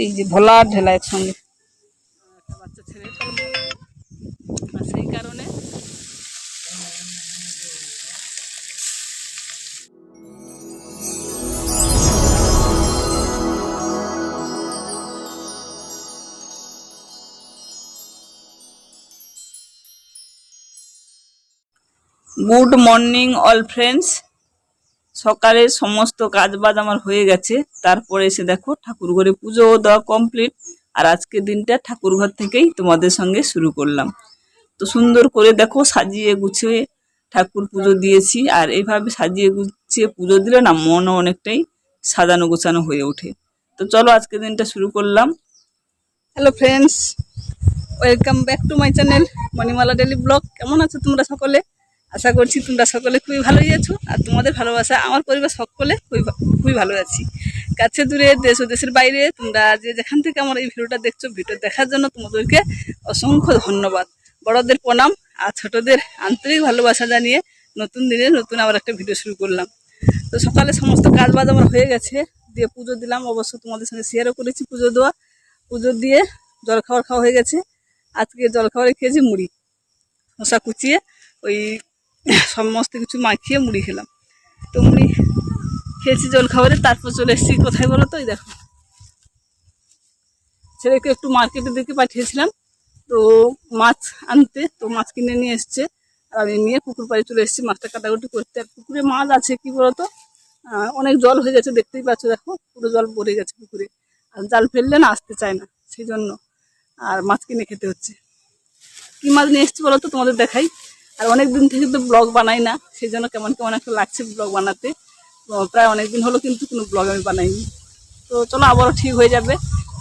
এই যে ভোলা আর ঢেলা একসঙ্গে একটা বাচ্চা ছেড়ে আর সেই কারণে গুড মর্নিং অল ফ্রেন্ডস। সকালে সমস্ত কাজবাজ আমার হয়ে গেছে, তারপরে এসে দেখো ঠাকুর ঘরে পুজো দেওয়া কমপ্লিট। আর আজকের দিনটা ঠাকুর ঘর থেকেই তোমাদের সঙ্গে শুরু করলাম। তো সুন্দর করে দেখো সাজিয়ে গুছিয়ে ঠাকুর পুজো দিয়েছি। আর এইভাবে সাজিয়ে গুছিয়ে পুজো দিলে না মনও অনেকটাই সাজানো গোছানো হয়ে ওঠে। তো চলো আজকের দিনটা শুরু করলাম। Hello friends, welcome back to my channel Manimala daily blog. কেমন আছো তোমরা সকলে? আশা করছি তোমরা সকলে খুবই ভালোই আছো, আর তোমাদের ভালোবাসা আমার পরিবার সকলে খুবই ভালো আছি। কাছে দূরে দেশ ও দেশের বাইরে তোমরা যে যেখান থেকে আমার এই ভিডিওটা দেখছো, ভিডিও দেখার জন্য তোমাদেরকে অসংখ্য ধন্যবাদ। বড়দের প্রণাম আর ছোটদের আন্তরিক ভালোবাসা জানিয়ে নতুন দিনে নতুন আবার একটা ভিডিও শুরু করলাম। তো সকালে সমস্ত কাজ বাজ আমার হয়ে গেছে, দিয়ে পুজো দিলাম। অবশ্য তোমাদের সঙ্গে শেয়ারও করেছি পুজো দেওয়া। পুজো দিয়ে জলখাবার খাওয়া হয়ে গেছে। আজকে জলখাবারে খেয়েছি মুড়ি, শসা কুচিয়ে ওই সমস্ত কিছু মাখিয়ে মুড়ি খেলাম। তো মুড়ি খেয়েছি জলখাবারে, তারপর চলে এসেছি কোথায় বলো তো? এই দেখো ছেলেকে একটু মার্কেটের দিকে পাঠিয়েছিলাম তো মাছ আনতে, তো মাছ কিনে নিয়ে এসছে। আর আমি নিয়ে পুকুর পাড়ে চলে এসেছি মাছটা কাটাকুটি করতে। আর পুকুরে মাছ আছে কি বলতো, অনেক জল হয়ে গেছে, দেখতেই পাচ্ছ, দেখো পুরো জল ভরে গেছে পুকুরে। আর জাল ফেললে না আসতে চায় না, সেই জন্য আর মাছ কিনে খেতে হচ্ছে। কি মাছ নিয়ে এসছি বলো তো, তোমাদের দেখাই। আর অনেকদিন থেকে তো ব্লগ বানাই না, সেই জন্য কেমন কেমন একটা লাগছে ব্লগ বানাতে। প্রায় অনেকদিন হলো কিন্তু কোনো ব্লগ আমি বানাইনি। তো চলো আবারও ঠিক হয়ে যাবে,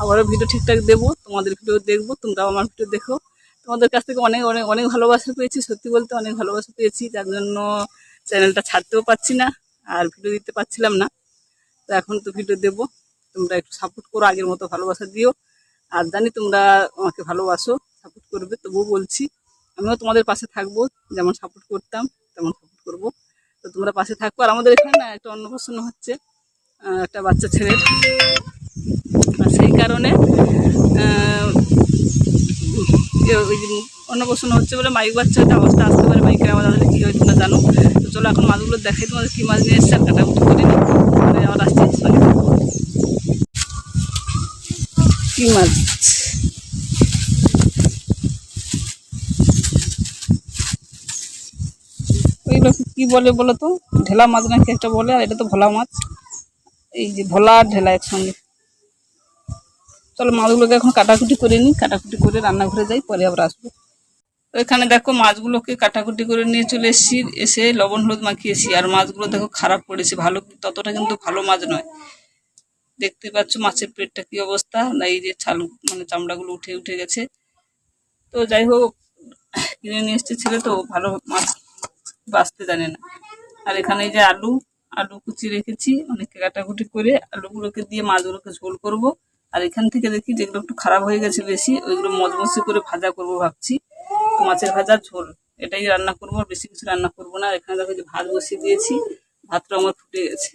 আবারও ভিডিও ঠিকঠাক দেবো, তোমাদের ভিডিও দেখবো, তোমরাও আমার ভিডিও দেখো। তোমাদের কাছ থেকে অনেক অনেক অনেক ভালোবাসা পেয়েছি, সত্যি বলতে অনেক ভালোবাসা পেয়েছি, যার জন্য চ্যানেলটা ছাড়তেও পারছি না আর ভিডিও দিতে পারছিলাম না। তো এখন তো ভিডিও দেবো, তোমরা একটু সাপোর্ট করো, আগের মতো ভালোবাসা দিও। আর জানি তোমরা আমাকে ভালোবাসো, সাপোর্ট করবে, তবুও বলছি আমিও তোমাদের পাশে থাকবো, যেমন সাপোর্ট করতাম তেমন সাপোর্ট করবো। তো তোমরা পাশে থাকবো। আর আমাদের এখানে না একটা অন্নপ্রাশন হচ্ছে একটা বাচ্চা ছেলের, আর সেই কারণে ওই অন্নপ্রাশন হচ্ছে বলে মাইক বাচ্চা হয়তো আওয়াজটা আসতে পারে, মাইকের আওয়াজ আসলে কী হয় তোমরা জানো। তো চলো এখন মাছগুলো দেখাই তোমাদের, কী মাছ নিয়ে এসছে আর কাটাকুটি করে নিই, মানে আবার আসছি সঙ্গে থাকবো। কী মাছ ওইগুলো কি বলে বলো তো? ঢেলা মাছ নাকি একটা বলে, আর এটা তো ভোলা মাছ। এই যে ভোলা আর ঢেলা একসঙ্গে। চলো মাছগুলোকে এখন কাটাকুটি করে নিই, কাটাকুটি করে রান্নাঘরে যাই, পরে আবার আসবো। তো এখানে দেখো মাছগুলোকে কাটাকুটি করে নিয়ে চলে এসেছি, এসে লবণ হলুদ মাখিয়েছি। আর মাছগুলো দেখো খারাপ পড়েছে, ভালো ততটা কিন্তু ভালো মাছ নয়। দেখতে পাচ্ছ মাছের পেটটা কি অবস্থা, না এই যে ছাল মানে চামড়াগুলো উঠে উঠে গেছে। তো যাই হোক, কিনে নিয়ে এসছে ছেলে, তো ভালো মাছ বাছতে জানে না। আর এখানে যে আলু আলু কুচি রেখেছি, অনেক কাটাকুটি করে আলুগুলোকে দিয়ে মাছগুলোকে ঝোল করব। আর এখান থেকে দেখি যেগুলো একটু খারাপ হয়ে গেছে বেশি, ওইগুলো মচমচে করে ভাজা করব ভাবছি। তো মাছের ভাজা ঝোল এটাই রান্না করবো, আর বেশি কিছু রান্না করবো না। এখানে দেখো যে ভাত বসিয়ে দিয়েছি, ভাতটা আমার ফুটে গেছে।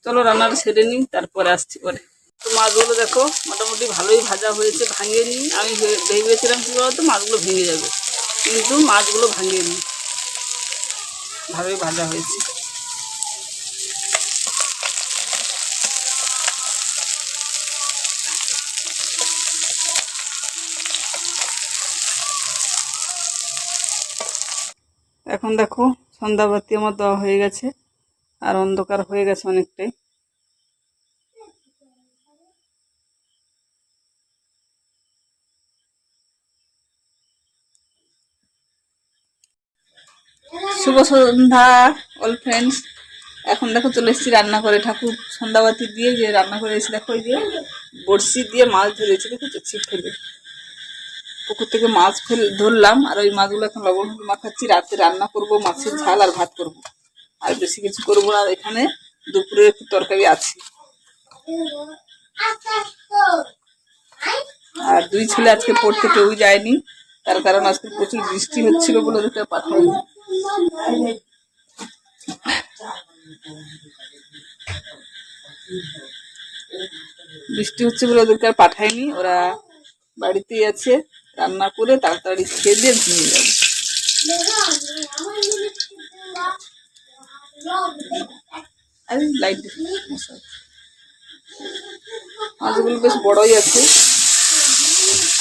চলো রান্নাটা সেরে নিই, তারপরে আসছি পরে। তো মাছগুলো দেখো মোটামুটি ভালোই ভাজা হয়েছে, ভাঙিয়ে নিই। আমি ভেবেছিলাম কি বলতো মাছগুলো ভেঙে যাবে, কিন্তু মাছগুলো ভাঙিয়ে নিই, ভালোই ভাজা হয়েছে। এখন দেখো সন্ধ্যাবাতি আমার দেওয়া হয়ে গেছে, আর অন্ধকার হয়ে গেছে অনেকটাই। শুভ সন্ধ্যা অল ফ্রেন্ডস। এখন দেখো চলে এসেছি রান্না করে, ঠাকুর সন্ধ্যাবাতি দিয়ে যে রান্না করে এসে দেখো, ওই যে বড়শি দিয়ে মাছ ধরেছি, দেখেছো ছিপ ফেলে পুকুর থেকে মাছ ধরলাম। আর ওই মাছগুলো এখন লবণ হলুদ মাখাচ্ছি, রাতে রান্না করব মাছের ঝাল আর ভাত করব, আর বেশি কিছু করবো না। এখানে দুপুরে একটু তরকারি আছে। আর দুই ছেলে আজকে পড়তে কেউ যায়নি, তার কারণ আজকে প্রচুর বৃষ্টি হচ্ছিল বলে ওদেরকে পাঠাইনি। বৃষ্টি হচ্ছে বলে ওদেরকে আর পাঠায়নি, ওরা বাড়িতেই আছে। রান্না করে তাড়াতাড়ি খেয়ে দিয়ে ঘুমিয়ে যাবে। আরে লাইট মাছগুলো বেশ বড়ই আছে।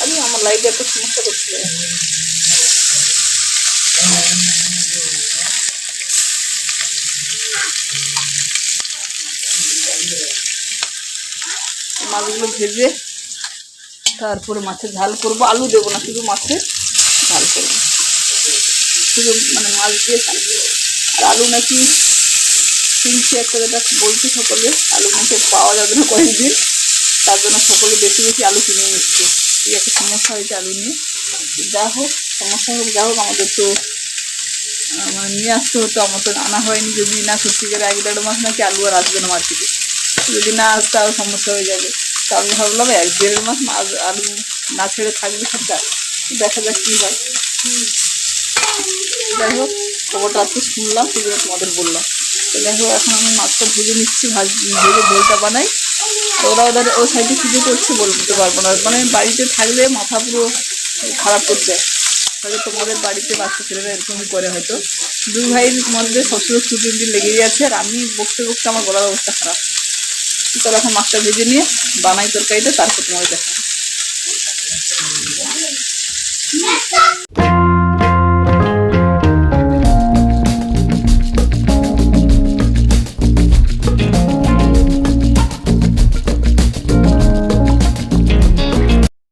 আরে আমার লাইট এত সমস্যা করছে। মাছগুলো ভেজে তারপরে মাছের ঝাল করবো। আলু দেবো না, শুধু মাছের ঝাল করবো, শুধু মানে মাছ দিয়ে ঝাল। আর আলু নাকি কিনছে একটা, যেটা বলছে সকলে, আলু নাকি পাওয়া যাবে না কয়েকদিন, তার জন্য সকলে বেশি বেশি আলু কিনে নিচ্ছে। এই একটা সমস্যা হয়েছে আলু নিয়ে। যা হোক, সমস্যা হোক যা হোক, আমাদের তো মানে নিয়ে আসতে হতো, আমার তো আনা হয়নি। যদি না সত্যিকারে 1-1.5 মাস নাকি আলু আর আসবে না মার্কেটে, যদি না আসতে আরও সমস্যা হয়ে যাবে। তো আমি ভাবলাম 1-1.5 মাস আলু না ছেড়ে থাকবে সরকার, দেখা যাক কী হয়। যাই হোক, খবরটা আজকে শুনলাম, সেগুলো তোমাদের বললাম। তো যাই হোক, এখন আমি মাছটা ভেজে নিচ্ছি, ভেজে ঝোলটা বানাই। ওদের ওই সাইডে পুজো করছে, বলতে পারবো না, মানে বাড়িতে থাকলে মাথা পুরো খারাপ করতে যায়। হয়তো তোমাদের বাড়িতে বাচ্চা ছেলেরা এরকমই করে হয়তো। 2 ভাইয়ের মধ্যে সবসময় ছুটির লেগেই আছে, আর আমি বকতে বকতে আমার গলার অবস্থা খারাপ। তাহলে এখন মাছটা ভেজে নিয়ে বানাই তরকারিটা, তারপর তোমাদের দেখাবো।